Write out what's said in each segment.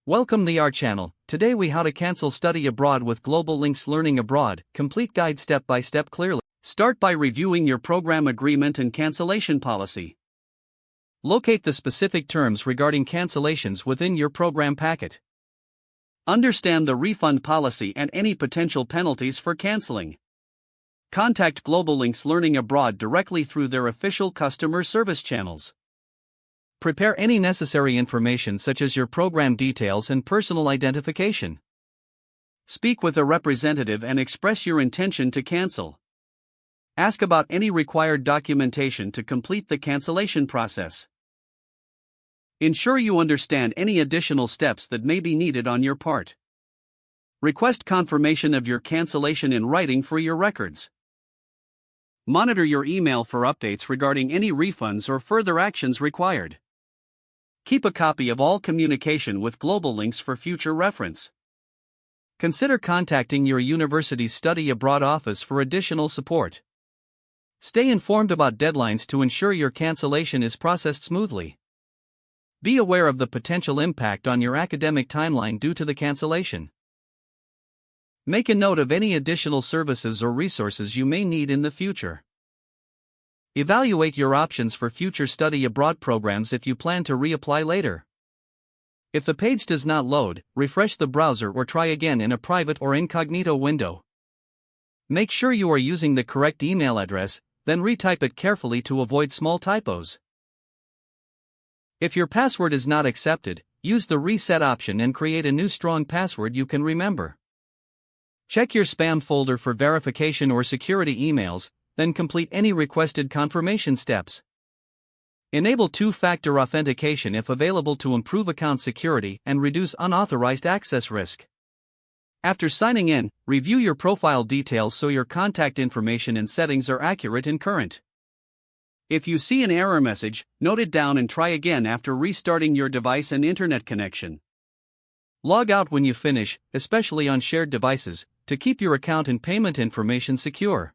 Welcome to our channel. Today we how to cancel study abroad with GlobaLinks Learning Abroad, complete guide step by step clearly. Start by reviewing your program agreement and cancellation policy. Locate the specific terms regarding cancellations within your program packet. Understand the refund policy and any potential penalties for canceling. Contact GlobaLinks Learning Abroad directly through their official customer service channels. Prepare any necessary information such as your program details and personal identification. Speak with a representative and express your intention to cancel. Ask about any required documentation to complete the cancellation process. Ensure you understand any additional steps that may be needed on your part. Request confirmation of your cancellation in writing for your records. Monitor your email for updates regarding any refunds or further actions required. Keep a copy of all communication with GlobaLinks for future reference. Consider contacting your university's study abroad office for additional support. Stay informed about deadlines to ensure your cancellation is processed smoothly. Be aware of the potential impact on your academic timeline due to the cancellation. Make a note of any additional services or resources you may need in the future. Evaluate your options for future study abroad programs if you plan to reapply later. If the page does not load, refresh the browser or try again in a private or incognito window. Make sure you are using the correct email address, then retype it carefully to avoid small typos. If your password is not accepted, use the reset option and create a new strong password you can remember. Check your spam folder for verification or security emails, then complete any requested confirmation steps. Enable two-factor authentication if available to improve account security and reduce unauthorized access risk. After signing in, review your profile details so your contact information and settings are accurate and current. If you see an error message, note it down and try again after restarting your device and internet connection. Log out when you finish, especially on shared devices, to keep your account and payment information secure.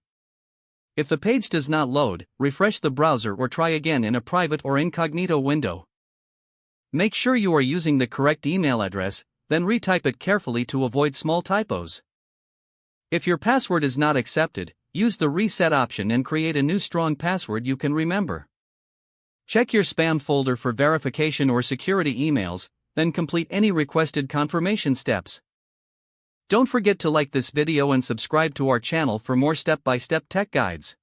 If the page does not load, refresh the browser or try again in a private or incognito window. Make sure you are using the correct email address, then retype it carefully to avoid small typos. If your password is not accepted, use the reset option and create a new strong password you can remember. Check your spam folder for verification or security emails, then complete any requested confirmation steps. Don't forget to like this video and subscribe to our channel for more step-by-step tech guides.